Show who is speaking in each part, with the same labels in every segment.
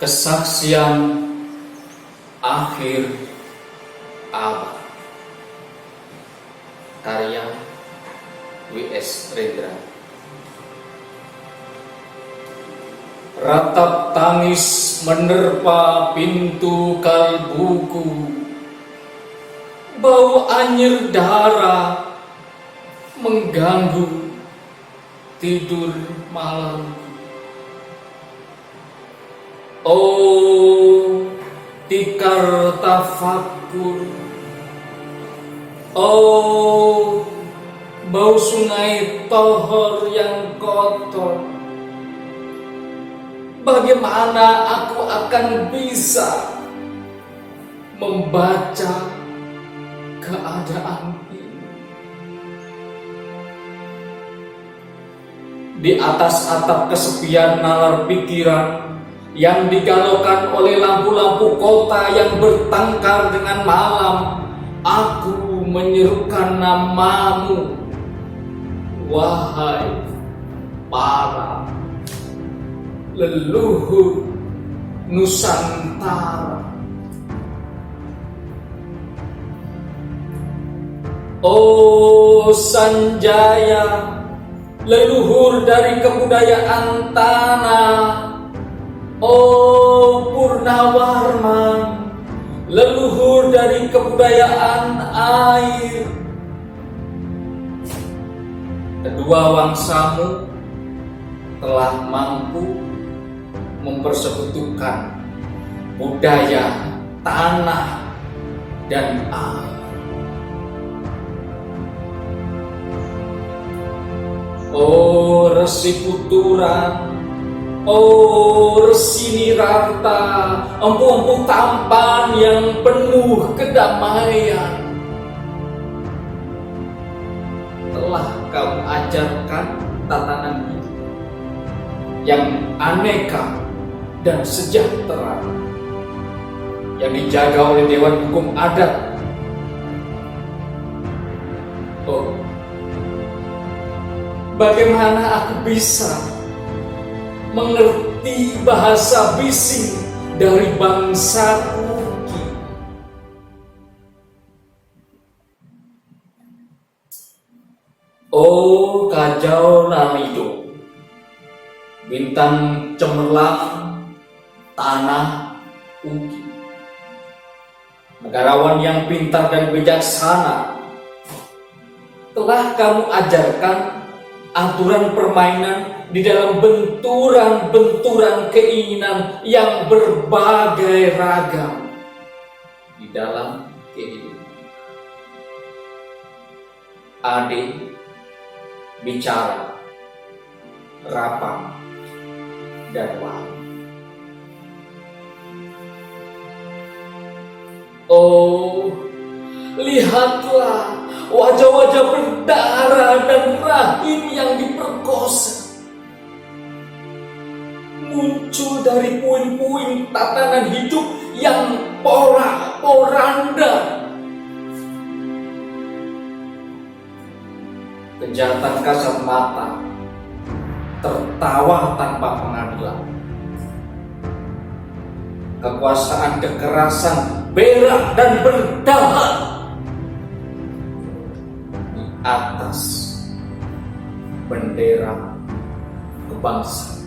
Speaker 1: Kesaksian akhir abad, karya W.S. Rendra. Ratap tangis menerpa pintu kalbuku, bau anyir darah mengganggu tidur malamku. Oh, tikar tafakur. Oh, bau sungai Tohor yang kotor. Bagaimana aku akan bisa membaca keadaan ini? Di atas atap kesepian nalar pikiran yang digalaukan oleh lampu-lampu kota yang bertengkar dengan malam, aku menyerukan namamu, wahai para leluhur Nusantara. Oh Sanjaya, leluhur dari kebudayaan tanah. Oh Purnawarman, leluhur dari kebudayaan air. Kedua wangsamu telah mampu mempersekutukan budaya tanah dan air. Oh Resi Puturan, oh Resi Nirarta, empu-empu tampan yang penuh kedamaian, telah kamu ajarkan tatanan hidup yang aneka dan sejahtera, yang dijaga oleh Dewan Hukum Adat. Oh, bagaimana aku bisa mengerti bahasa bising dari bangsaku? Oh Kajau Nalido, bintang cemerlang tanah Uki, negarawan yang pintar dan bijaksana, telah kamu ajarkan aturan permainan di dalam benturan-benturan keinginan yang berbagai ragam di dalam kehidupan. Adik bicara, rapang, dan wahyu. Oh, lihatlah wajah-wajah berdarah dan rahim yang diperkosa muncul dari puing-puing tatanan hidup yang porak-poranda. Kejahatan kasat mata tertawa tanpa pengadilan. Kekuasaan kekerasan berak dan berdahak di atas bendera kebangsaan.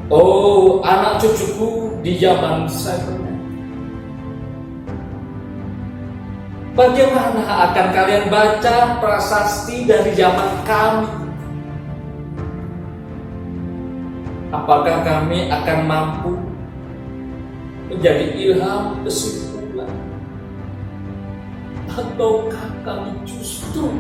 Speaker 1: Oh anak cucuku di zaman saya, bagaimana akan kalian baca prasasti dari zaman kami? Apakah kami akan mampu menjadi ilham kesimpulan? Ataukah kami justru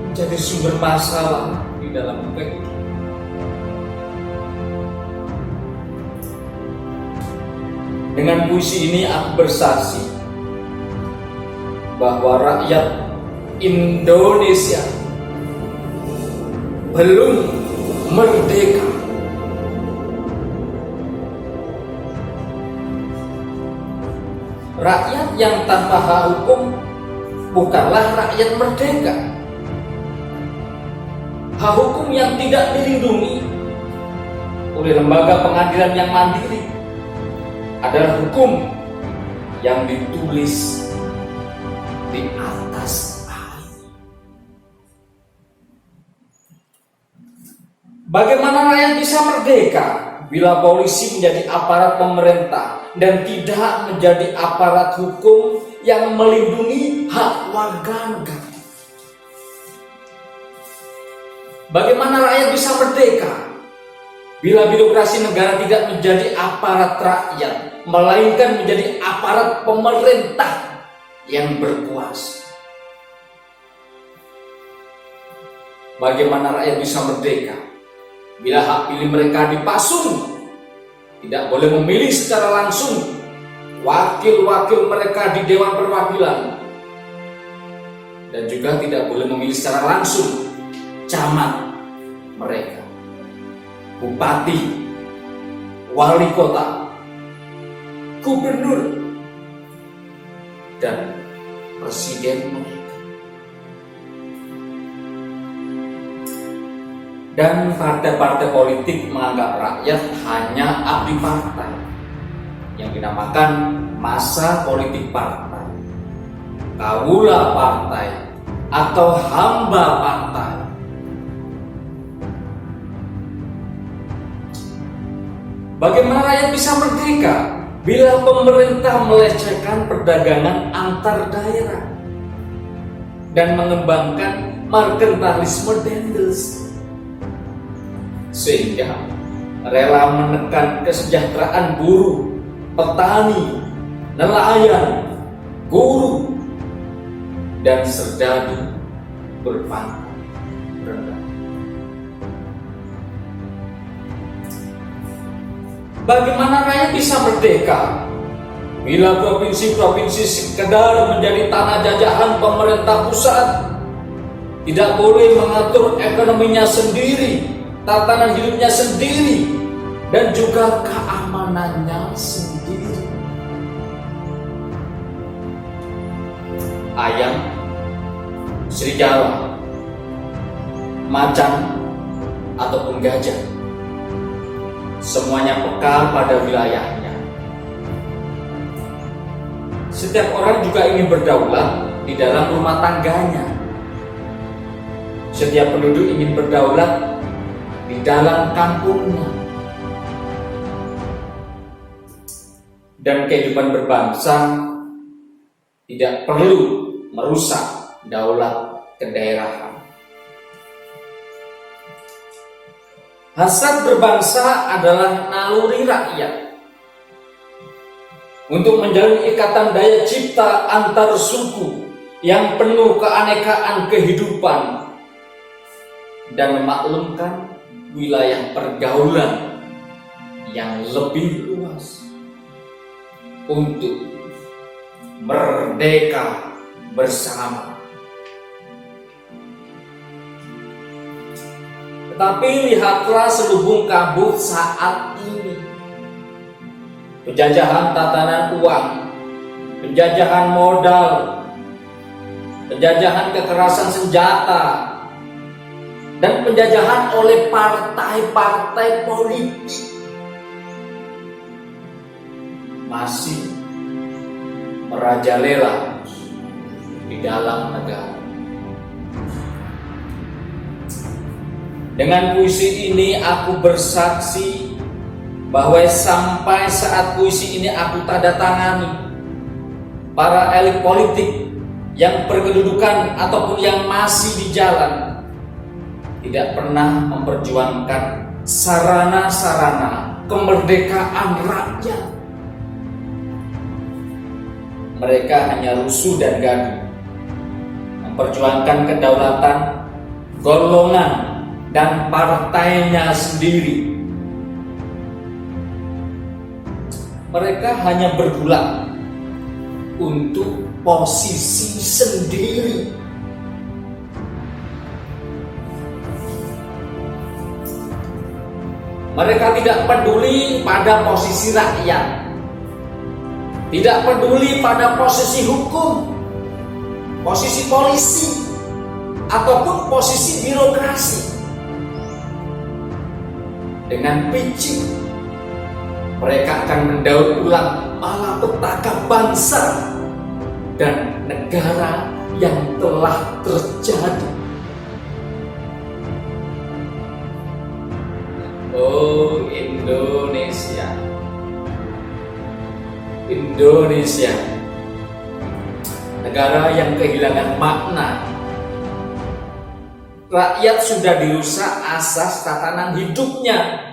Speaker 1: menjadi sumber masalah di dalam kehidupan? Dengan puisi ini aku bersaksi bahwa rakyat Indonesia belum merdeka. Rakyat yang tanpa hak hukum bukanlah rakyat merdeka. hak hukum yang tidak dilindungi oleh lembaga pengadilan yang mandiri adalah hukum yang ditulis di atas air. Bagaimana rakyat bisa merdeka bila polisi menjadi aparat pemerintah dan tidak menjadi aparat hukum yang melindungi hak warga negara? Bagaimana rakyat bisa merdeka bila birokrasi negara tidak menjadi aparat rakyat, melainkan menjadi aparat pemerintah yang berkuasa? Bagaimana rakyat bisa merdeka bila hak pilih mereka dipasung, tidak boleh memilih secara langsung wakil-wakil mereka di Dewan Perwakilan, dan juga tidak boleh memilih secara langsung camat mereka, bupati, wali kota, gubernur, dan presiden mereka. Dan partai-partai politik menganggap rakyat hanya abdi partai yang dinamakan masa politik partai, kawula partai, atau hamba partai. Bagaimana rakyat bisa merdeka bila pemerintah melecehkan perdagangan antar daerah dan mengembangkan merkantilisme dendels, sehingga rela menekan kesejahteraan buruh, petani, nelayan, guru, dan serdadu berpangkat rendah? Bagaimana rakyat bisa merdeka bila provinsi-provinsi sekedar menjadi tanah jajahan pemerintah pusat, tidak boleh mengatur ekonominya sendiri, tatanan hidupnya sendiri, dan juga keamanannya sendiri? Ayam, serigala, macan, ataupun gajah, semuanya peka pada wilayahnya. Setiap orang juga ingin berdaulat di dalam rumah tangganya. Setiap penduduk ingin berdaulat di dalam kampungnya. Dan kehidupan berbangsa tidak perlu merusak daulat kedaerahan. Hasrat berbangsa adalah naluri rakyat untuk menjalin ikatan daya cipta antar suku yang penuh keanekaan kehidupan dan memaklumkan wilayah pergaulan yang lebih luas untuk merdeka bersama. Tetapi lihatlah selubung kabut saat ini. Penjajahan tatanan uang, penjajahan modal, penjajahan kekerasan senjata, dan penjajahan oleh partai-partai politik masih merajalela di dalam negara. Dengan puisi ini aku bersaksi bahwa sampai saat puisi ini aku tanda tangani, para elit politik yang berkedudukan ataupun yang masih di jalan tidak pernah memperjuangkan sarana-sarana kemerdekaan rakyat. Mereka hanya rusuh dan gaduh, memperjuangkan kedaulatan golongan dan partainya sendiri. Mereka hanya bergulat untuk posisi sendiri. Mereka tidak peduli pada posisi rakyat, tidak peduli pada posisi hukum, posisi polisi, ataupun posisi birokrasi. dengan picik. Mereka akan mendaur ulang malapetaka bangsa dan negara yang telah terjadi. Oh Indonesia, Indonesia, negara yang kehilangan makna. Rakyat sudah dirusak asas tatanan hidupnya,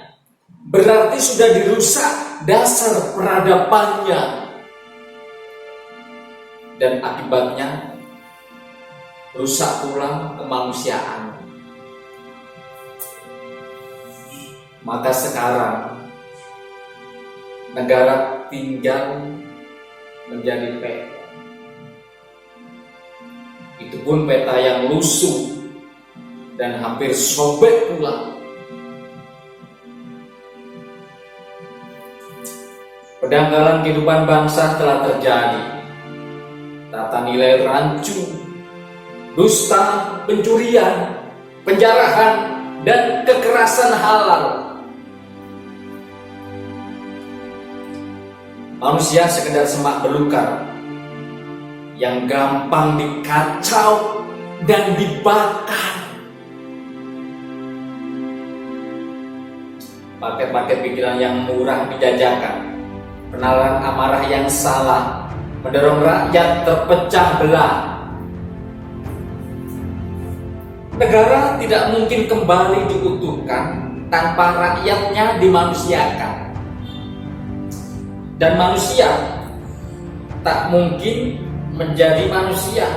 Speaker 1: berarti sudah dirusak dasar peradabannya. Dan akibatnya rusak pula kemanusiaan. Maka sekarang negara tinggal menjadi peta. Itu pun peta yang lusuh dan hampir sobek pula. Pendangkalan kehidupan bangsa telah terjadi. Tata nilai rancu, dusta, pencurian, penjarahan, dan kekerasan halal. Manusia sekedar semak belukar yang gampang dikacau dan dibakar. Paket-paket pikiran yang murah dijajakan, penalaran amarah yang salah, mendorong rakyat terpecah belah. Negara tidak mungkin kembali diutuhkan tanpa rakyatnya dimanusiakan. Dan manusia tak mungkin menjadi manusia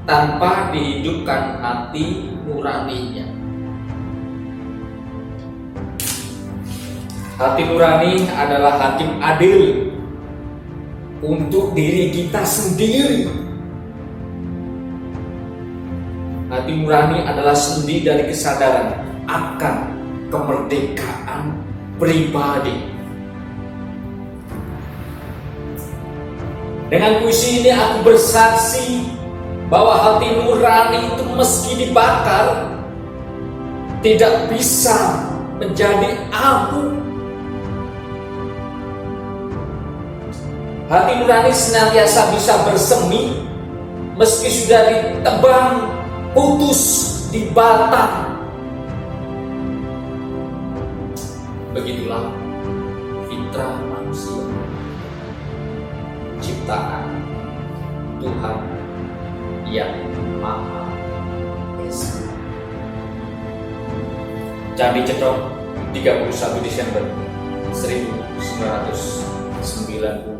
Speaker 1: tanpa dihidupkan hati nuraninya. Hati nurani adalah hakim adil untuk diri kita sendiri. Hati nurani adalah sendi dari kesadaran akan kemerdekaan pribadi. Dengan puisi ini aku bersaksi bahwa hati nurani itu meski dibakar tidak bisa menjadi abu. Hati nurani senantiasa bisa bersemi meski sudah ditebang, putus, dibatang. Begitulah fitrah manusia, ciptaan Tuhan yang Maha Esa. Candi Cetok, 31 Desember 1999.